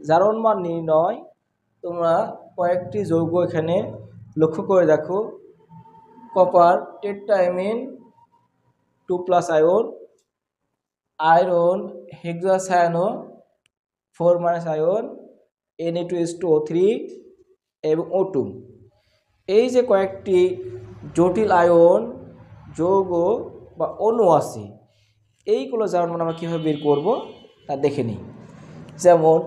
জারণ মান নির্ণয় তোমরা কয়েকটি যৌগ এখানে লক্ষ্য করে দেখো। Copper tetraammine 2+ ion, iron hexacyano 4- ion, Na2H2O3 এবং O2। এই যে কয়েকটি জটিল আয়ন যৌগ বা অণু আছে, এইগুলো জারণ মান আমরা কীভাবে বের করব তা দেখে নিই। যেমন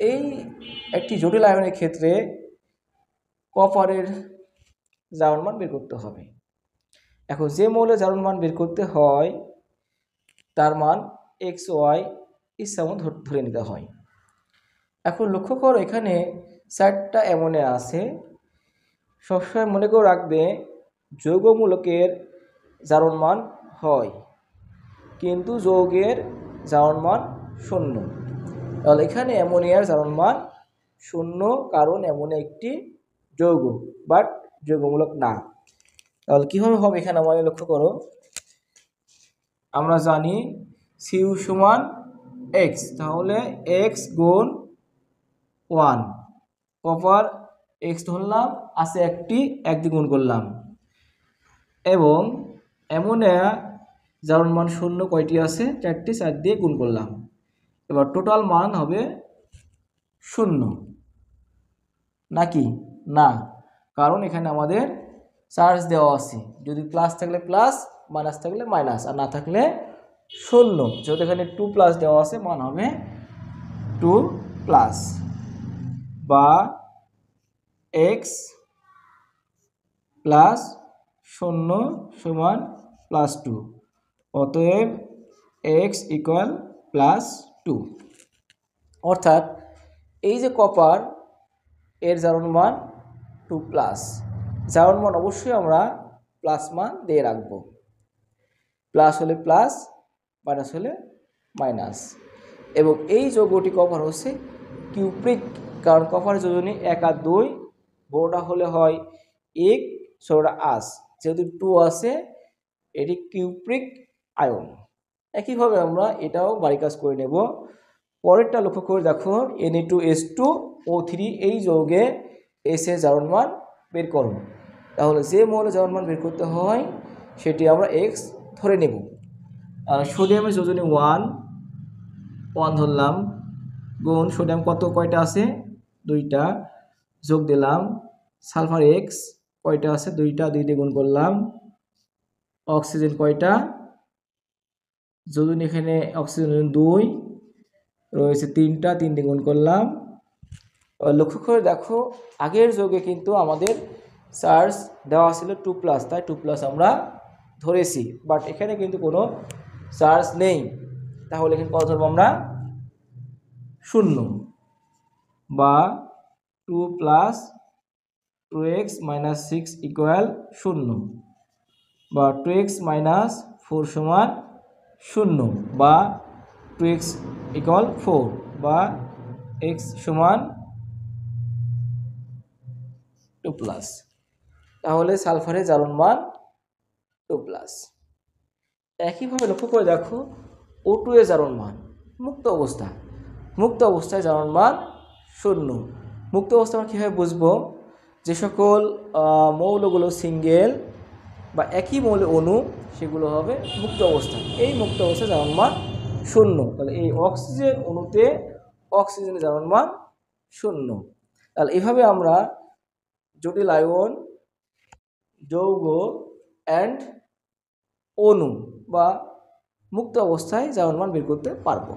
এই একটি জটিল আয়নের ক্ষেত্রে কপারের জারণ মান বের করতে হবে। এখন যে মৌলের জারণ মান বের করতে হয় তার মান XY ইচ্ছামত ধরে নিতে হয়। এখন লক্ষ্য করো এখানে 4টা অ্যামোনিয়া আছে। সবসময় মনে করে রাখবে যৌগমূলকের জারণ মান হয়, কিন্তু যৌগের জারণ মান 0। তাহলে এখানে অ্যামোনিয়ার জারণ মান 0, কারণ অ্যামোনিয়া একটি যৌগ বাট যৌগমূলক না। তাহলে কীভাবে হবে এখানে আমাদের লক্ষ্য করো। আমরা জানি Cu সমান X, তাহলে X গুণ 1, কপার X ধরলাম, আছে একটি, 1 দিয়ে গুণ করলাম, এবং অ্যামোনিয়া জারণ মান 0 কয়টি আছে? 4টি, 4 দিয়ে গুণ করলাম। এবার টোটাল মান হবে 0 নাকি না, কারণ এখানে আমাদের চার্জ দেওয়া আছে। যদি প্লাস থাকলে প্লাস, মাইনাস থাকলে মাইনাস, আর না থাকলে 0। যেহেতু এখানে 2+ দেওয়া আছে, মান হবে 2+, বা x প্লাস 0 সমান +2। অতএব x ইকুয়াল +2। অর্থাৎ এই যে কপার, এর জারণ মান 2+। জারণ মান অবশ্যই আমরা প্লাস মান দিয়ে রাখবো। প্লাস হলে প্লাস, মাইনাস হলে মাইনাস। এবং এই যৌগটি কপার হচ্ছে কিউপ্রিক, কারণ কপার যোজনী 1 আর 2, বড়টা হলে হয় 1, ছোটটা আস। যেহেতু 2 আছে, এটি কিউপ্রিক আয়ন। একইভাবে আমরা এটাও বাড়ি কাজ করে নেব। পরেরটা লক্ষ্য করে দেখো, Na2H2O3 এই যৌগে এস এর জারণ মান বের করো। তাহলে যে মৌলের জারণ মান বের করতে হয় সেটি আমরা X ধরে নেব। সোডিয়ামের যোজনী 1 ধরলাম, গুণ সোডিয়াম কয়টা আছে? 2টা, যোগ দিলাম সালফার X কয়টা আছে? 2টা, 2 দিয়ে গুণ করলাম। অক্সিজেন কয়টা? যোজনী এখানে অক্সিজেন 2 রয়েছে, 3টা, 3 দিয়ে গুণ করলাম। লক্ষ্য করে দেখো আগের যৌগে কিন্তু আমাদের চার্জ দেওয়া ছিল 2+, তাই 2+ আমরা ধরেছি, বাট এখানে কিন্তু কোনো চার্জ নেই। তাহলে এখানে কত ধরবো আমরা? 0, বা 2+, 2x - 6 ইকুয়াল 0, বা 2x - 4 সমান 0, বা 2x ইকুয়াল 4, বা x সমান 2+। তাহলে সালফারের জারণ মান 2+। একইভাবে লক্ষ্য করে দেখো O2 এর জারণ মান মুক্ত অবস্থায় জারণ মান 0। মুক্ত অবস্থা আমরা কীভাবে বুঝবো? যে সকল মৌলগুলো সিঙ্গেল বা একই মৌলের অণু, সেগুলো হবে মুক্ত অবস্থা। এই মুক্ত অবস্থায় জারণ মান 0। তাহলে এই অক্সিজেন অণুতে অক্সিজেনের জারণ মান 0। তাহলে এভাবে আমরা জটিল আয়ন, যৌগ অ্যান্ড অণু বা মুক্ত অবস্থায় জারণ মান বের করতে পারবো।